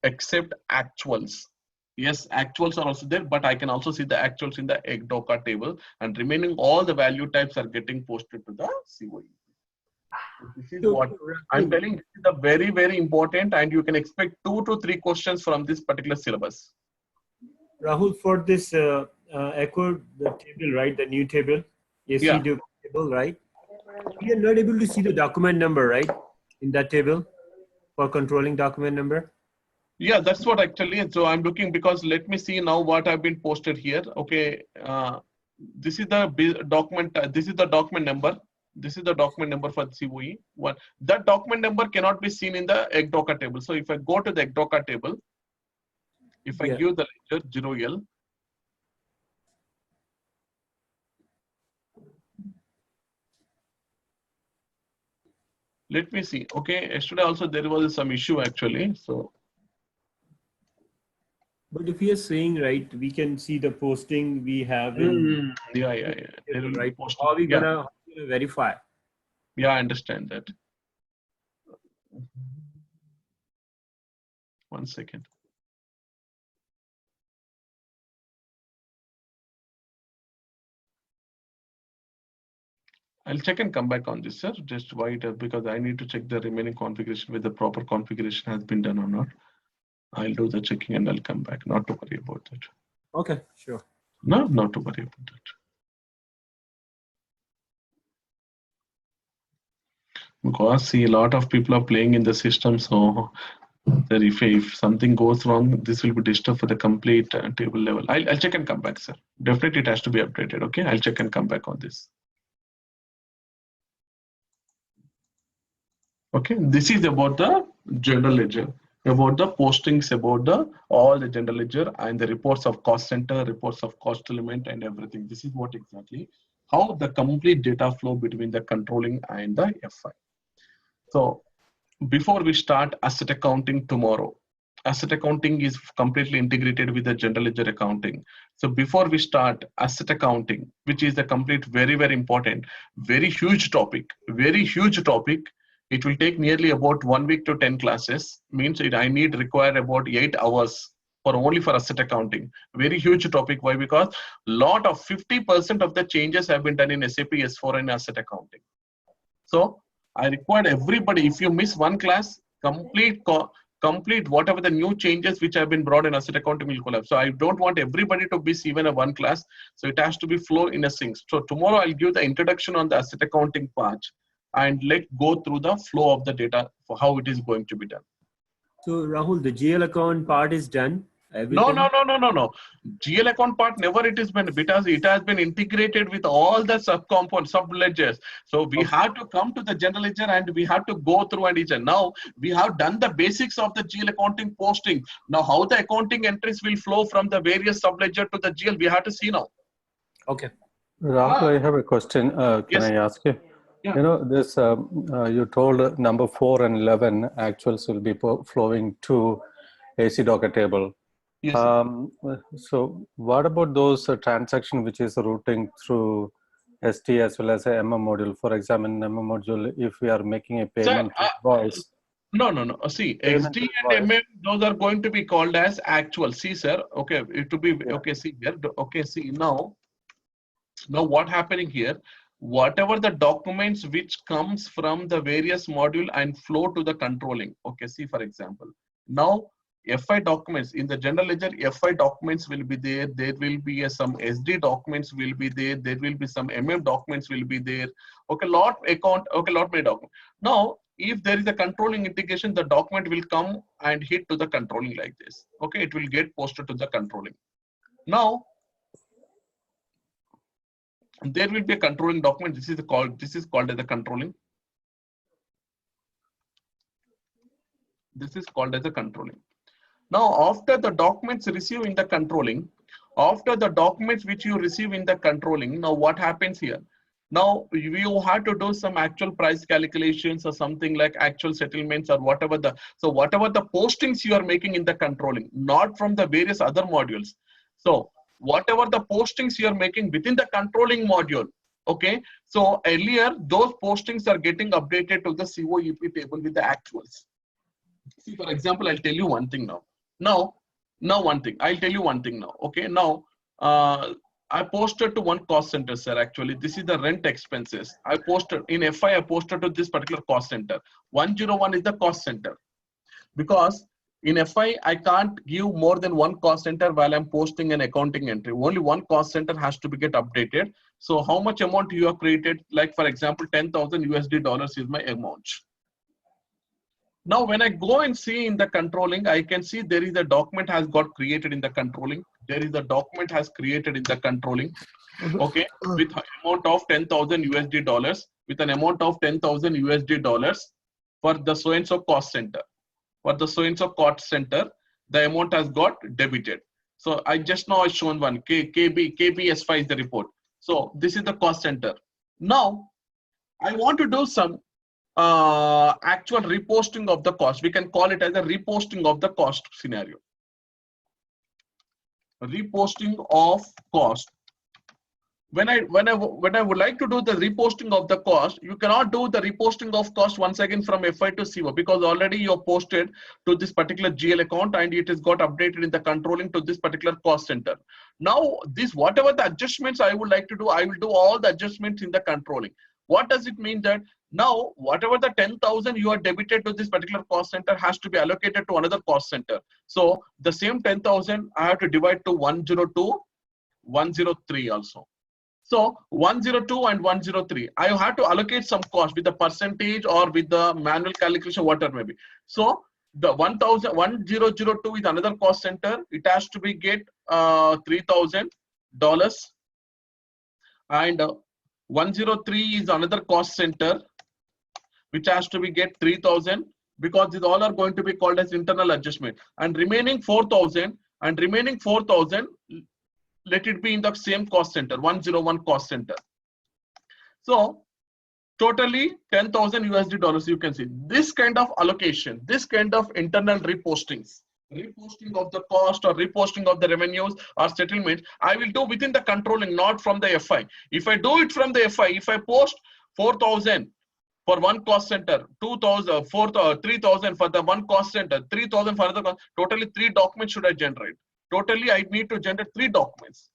except actuals. Yes, actuals are also there, but I can also see the actuals in the XDocker table, and remaining all the value types are getting posted to the COEP. So this is what I'm telling. This is a very, very important, and you can expect 2 to 3 questions from this particular syllabus. Rahul, for this echo the table, right? The new table, AC table, right? We are not able to see the document number, right? In that table for controlling document number. Yeah, that's what actually. So I'm looking, because let me see now what I've been posted here. Okay, this is the document. This is the document number. This is the document number for COE. That document number cannot be seen in the XDocker table. So if I go to the XDocker table, if I give the ledger 0L, let me see. Okay, yesterday also there was some issue actually. So But if you're saying, right, we can see the posting we have in Yeah. There will be right? posting. How are we Yeah. gonna verify? Yeah, I understand that. 1 second. I'll check and come back on this, sir. Just wait because I need to check the remaining configuration whether the proper configuration has been done or not. I'll do the checking and I'll come back. Not to worry about that. Okay, sure. No, not to worry about that. Because see, a lot of people are playing in the system, so that if something goes wrong, this will be disturbed for the complete table level. I'll check and come back, sir. Definitely, it has to be updated. Okay, I'll check and come back on this. Okay, this is about the general ledger, about the postings, about the all the general ledger and the reports of cost center, reports of cost element and everything. This is what exactly how the complete data flow between the controlling and the FI. So before we start asset accounting tomorrow, asset accounting is completely integrated with the general ledger accounting. So before we start asset accounting, which is the complete very, very important, very huge topic, it will take nearly about 1 week to 10 classes. Means I need require about 8 hours for only for asset accounting. Very huge topic. Why? Because lot of 50% of the changes have been done in SAP S4 and asset accounting. So I required everybody, if you miss one class, complete whatever the new changes which have been brought in asset accounting will collapse. So I don't want everybody to miss even a one class. So it has to be flow in a sync. So tomorrow I'll give the introduction on the asset accounting part and let go through the flow of the data for how it is going to be done. So Rahul, the GL account part is done. Everything? No. GL account part never it is been because it has been integrated with all the subcomponents, sub-ledgers. So we have to come to the general ledger and we have to go through and each. Now we have done the basics of the GL accounting posting. Now how the accounting entries will flow from the various sub-ledger to the GL, we have to see now. Okay. Rahul, I have a question. Can Yes. I ask you? Yeah. You know, this you told number 4 and 11 actuals will be flowing to AC Docker table. Yes. So what about those transactions which is routing through ST as well as a MM module? For example, in MM module, if we are making a payment to invoice. No. See, XD and MM, those are going to be called as actual. See, sir. Okay, it to be okay. See here. Okay, see now what happening here? Whatever the documents which comes from the various module and flow to the controlling. Okay, see for example. Now FI documents in the general ledger, FI documents will be there. There will be some SD documents will be there. There will be some MM documents will be there. Okay, lot many documents. Now, if there is a controlling integration, the document will come and hit to the controlling like this. Okay, it will get posted to the controlling. Now, there will be a controlling document. This is called as a controlling. This is called as a controlling. Now, after the documents receive in the controlling, after the documents which you receive in the controlling, now what happens here? Now you have to do some actual price calculations or something like actual settlements or whatever the postings you are making in the controlling, not from the various other modules. So whatever the postings you are making within the controlling module, okay, so earlier those postings are getting updated to the COEP table with the actuals. See, for example, I'll tell you one thing now. I'll tell you one thing now. Okay, now I posted to one cost center, sir. Actually, this is the rent expenses. I posted in FI. I posted to this particular cost center. 101 is the cost center, because in FI I can't give more than one cost center while I'm posting an accounting entry. Only one cost center has to be get updated. So how much amount you have created? Like for example, $10,000 is my amount. Now, when I go and see in the controlling, I can see there is a document has got created in the controlling. There is a document has created in the controlling. Okay, with an amount of $10,000 with an amount of $10,000 for the so and so cost center. For the so and so cost center, the amount has got debited. So I just now shown one KBS5 is the report. So this is the cost center. Now I want to do some actual reposting of the cost. We can call it as a reposting of the cost scenario. reposting of cost. When I would like to do the reposting of the cost, you cannot do the reposting of cost once again from FI to CO, because already you have posted to this particular GL account and it has got updated in the controlling to this particular cost center. Now this, whatever the adjustments I would like to do, I will do all the adjustments in the controlling. What does it mean? That now whatever the 10,000 you are debited to this particular cost center has to be allocated to another cost center. So the same 10,000 I have to divide to 102, 103 also. So 102 and 103, I have to allocate some cost with the percentage or with the manual calculation, whatever maybe. So the 1002 is another cost center. It has to be get $3,000, and 103 is another cost center which has to be get 3,000, because these all are going to be called as internal adjustment. And remaining 4,000 let it be in the same cost center, 101 cost center. So totally 10,000 USD dollars. You can see this kind of allocation, this kind of internal repostings, reposting of the cost or reposting of the revenues or settlements, I will do within the controlling, not from the FI. If I do it from the FI, if I post 4,000 for one cost center, 2,000, 4,000, 3,000 for the one cost center, 3,000 for another cost, totally 3 documents should I generate. Totally, I need to generate 3 documents.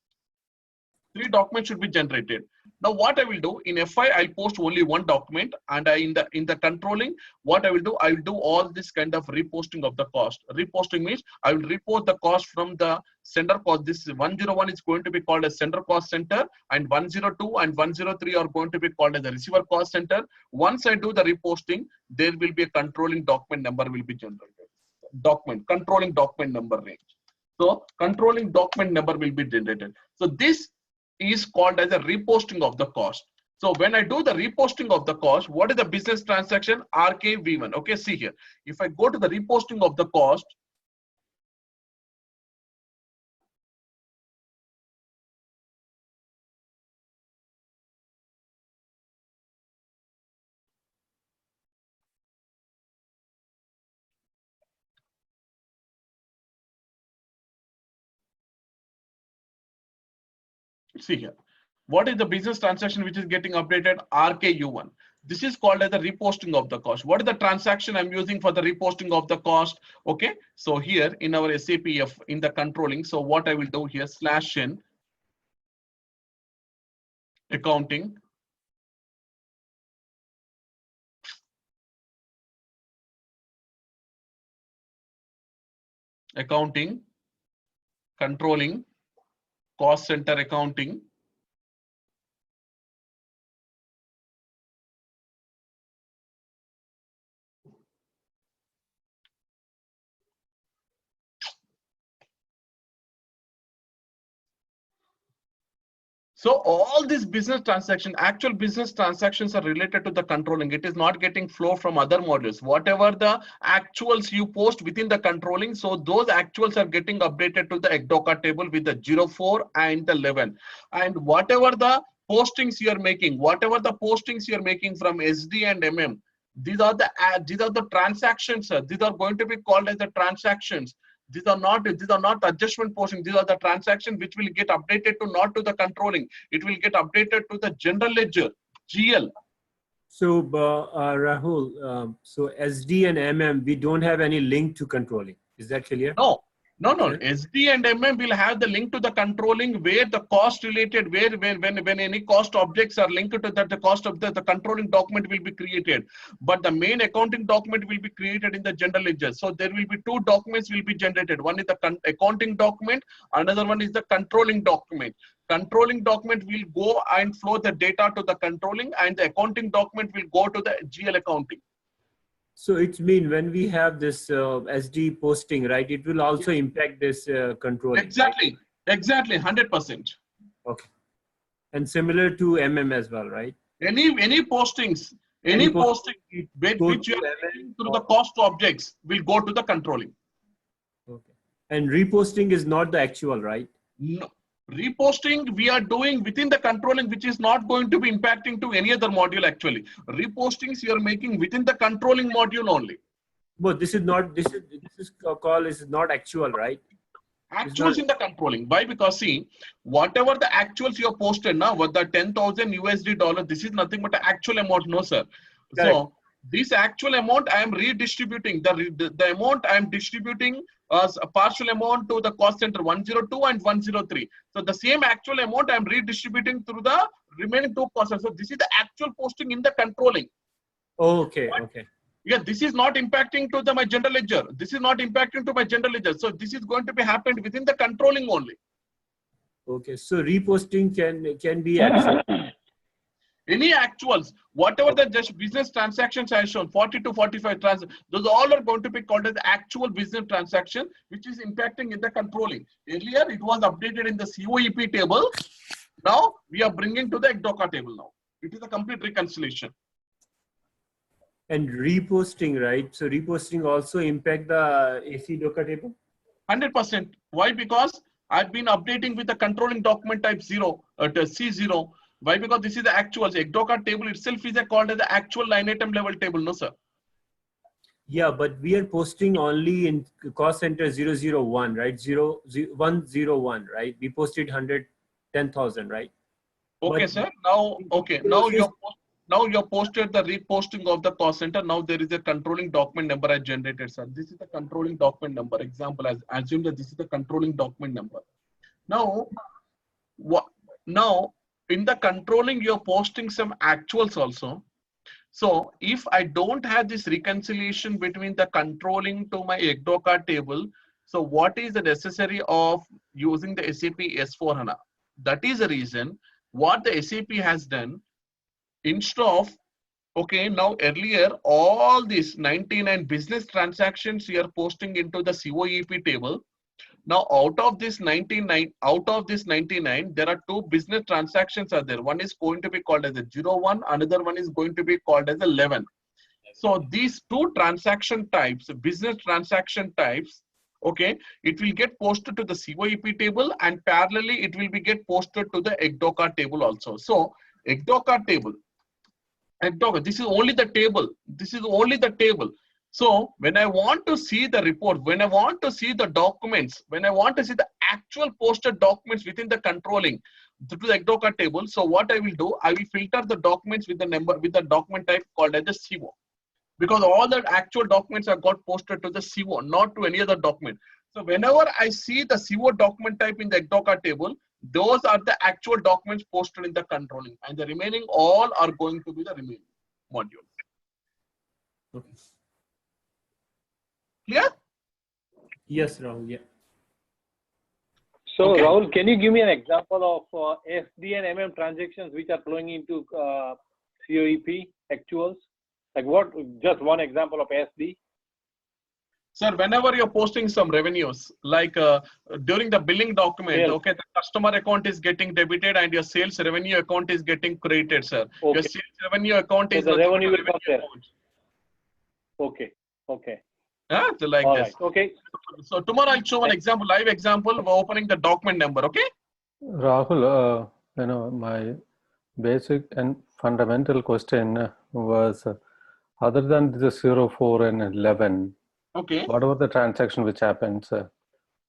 3 documents should be generated. Now, what I will do in FI, I'll post only 1 document, and in the controlling, what I will do all this kind of reposting of the cost. Reposting means I will report the cost from the sender cost. This 101 is going to be called as sender cost center, and 102 and 103 are going to be called as the receiver cost center. Once I do the reposting, there will be a controlling document number will be generated. Controlling document number range. So controlling document number will be generated. So this is called as a reposting of the cost. So when I do the reposting of the cost, what is the business transaction? RKV1. Okay, see here. If I go to the reposting of the cost, see here. What is the business transaction which is getting updated? RKU1. This is called as the reposting of the cost. What is the transaction I'm using for the reposting of the cost? Okay, so here in our SAPF in the controlling, so what I will do here, /n accounting, controlling, cost center accounting, so all these business transactions, actual business transactions are related to the controlling. It is not getting flow from other modules. Whatever the actuals you post within the controlling, so those actuals are getting updated to the ECDOCA table with the 04 and the 11. And whatever the postings you are making, from SD and MM, these are the transactions. These are going to be called as the transactions. These are not adjustment posting. These are the transactions which will get updated to not to the controlling. It will get updated to the general ledger, GL. So Rahul, so SD and MM, we don't have any link to controlling. Is that clear? No. Okay. SD and MM will have the link to the controlling, where the cost related, when any cost objects are linked to that, the cost of the controlling document will be created. But the main accounting document will be created in the general ledger. So there will be 2 documents will be generated. One is the accounting document, another one is the controlling document. Controlling document will go and flow the data to the controlling, and the accounting document will go to the GL accounting. So it's mean when we have this SD posting, right, it will also impact this controlling. Exactly, 100%. Okay. And similar to MM as well, right? Any postings, any posting which you are making through the cost objects will go to the controlling. Okay. And reposting is not the actual, right? No. Reposting we are doing within the controlling, which is not going to be impacting to any other module actually. Repostings you are making within the controlling module only. But this is not actual, right? Actuals in the controlling. Why? Because see, whatever the actuals you have posted now, what the 10,000 USD dollar, this is nothing but the actual amount, no sir. So this actual amount I am redistributing. The amount I am distributing as a partial amount to the cost center 102 and 103. So the same actual amount I am redistributing through the remaining two cost centers. So this is the actual posting in the controlling. Okay. Okay. Yeah, this is not impacting to my general ledger. This is not impacting to my general ledger. So this is going to be happened within the controlling only. Okay. So reposting can be actual. Any actuals, whatever the just business transactions I shown, 40 to 45 transactions, those all are going to be called as actual business transaction, which is impacting in the controlling. Earlier, it was updated in the COEP table. Now we are bringing to the ECDOCA table now. It is a complete reconciliation. And reposting, right? So reposting also impact the AC DOCA table? 100%. Why? Because I've been updating with the controlling document type 0 to C0. Why? Because this is the actual. The ECDOCA table itself is called as the actual line item level table, no sir? Yeah, but we are posting only in cost center 001, right? 101, right? We posted 110,000, right? Okay, But sir. Now, okay. Now you're posted the reposting of the cost center. Now there is a controlling document number I generated, sir. This is the controlling document number. Example, I assume that this is the controlling document number. Now, now in the controlling, you're posting some actuals also. So if I don't have this reconciliation between the controlling to my ECDOCA table, so what is the necessary of using the SAP S4HANA? That is the reason what the SAP has done. Instead of, okay, now earlier, all these 99 business transactions you are posting into the COEP table. Now, out of this 99, there are two business transactions are there. One is going to be called as a 01, another one is going to be called as 11. So these two transaction types, business transaction types, okay, it will get posted to the COEP table and parallelly it will be get posted to the ECDOCA table also. So ECDOCA table. This is only the table. This is only the table. So when I want to see the report, when I want to see the documents, when I want to see the actual posted documents within the controlling to the ECDOCA table, so what I will do, I will filter the documents with the number, with the document type called as the CO. Because all the actual documents are got posted to the CO, not to any other document. So whenever I see the CO document type in the ECDOCA table, those are the actual documents posted in the controlling, and the remaining all are going to be the remaining modules. okay. Clear? Yes, Rahul. Yeah. So Okay. Rahul, can you give me an example of SD and MM transactions which are flowing into COEP actuals? Like what? Just one example of SD. Sir, whenever you're posting some revenues, like during the billing document, Yes. okay, the customer account is getting debited and your sales revenue account is getting credited, sir. Okay. Your sales revenue account So is the nothing but revenue a will come there. account. Okay. Okay. So like All this. right. Okay. So tomorrow I'll show an example, live example, we're opening the document number, okay? Rahul, my basic and fundamental question was, other than the 04 and 11, Okay. whatever the transaction which happens,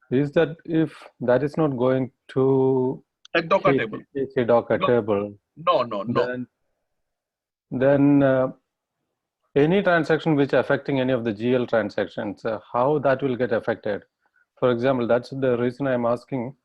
is that if that is not going to ECDOCA table. ECDOCA table, No. then any transaction which affecting any of the GL transactions, how that will get affected? For example, that's the reason I'm asking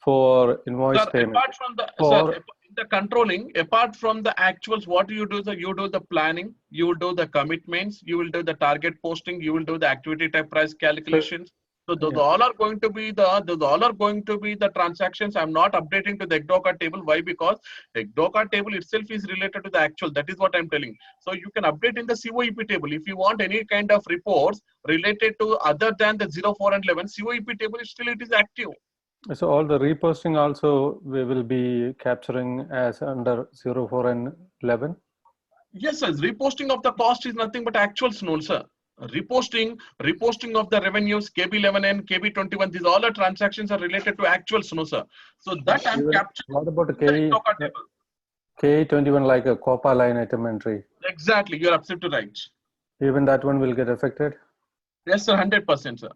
for invoice Sir, payment. apart from the, sir, in the controlling, apart from the actuals, what you do is you do the planning, you will do the commitments, you will do the target posting, you will do the activity type price calculations. So those all are going to be the transactions. I'm not updating to the ECDOCA table. Why? Because ECDOCA table itself is related to the actual. That is what I'm telling. So you can update in the COEP table. If you want any kind of reports related to other than the 04 and 11, COEP table is still, it is active. So all the reposting also we will be capturing as under 04 and 11? Yes, sir. Reposting of the cost is nothing but actuals, no, sir. Reposting of the revenues, KB11 and KB21, these all the transactions are related to actuals, no, sir. So that I'm capturing. What about the ECDOCA table. K21, like a COPA line item entry? Exactly, you're absolutely right. Even that one will get affected? Yes, sir, 100%, sir.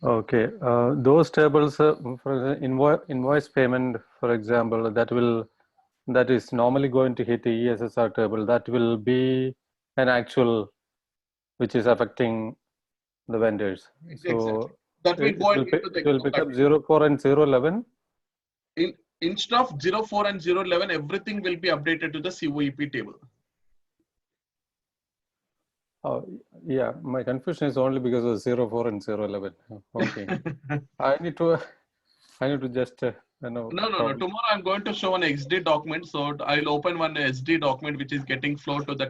Okay, those tables, for invoice payment, for example, that is normally going to hit the ESSR table. That will be an actual which is affecting the vendors. Exactly. So That will go into it the will become 04 and 011. instead of 04 and 011, everything will be updated to the COEP table. Oh, yeah, my confusion is only because of 04 and 011. Okay. I need to just, No. Tomorrow I'm going to show an XD document. So I'll open one SD document which is getting flowed to the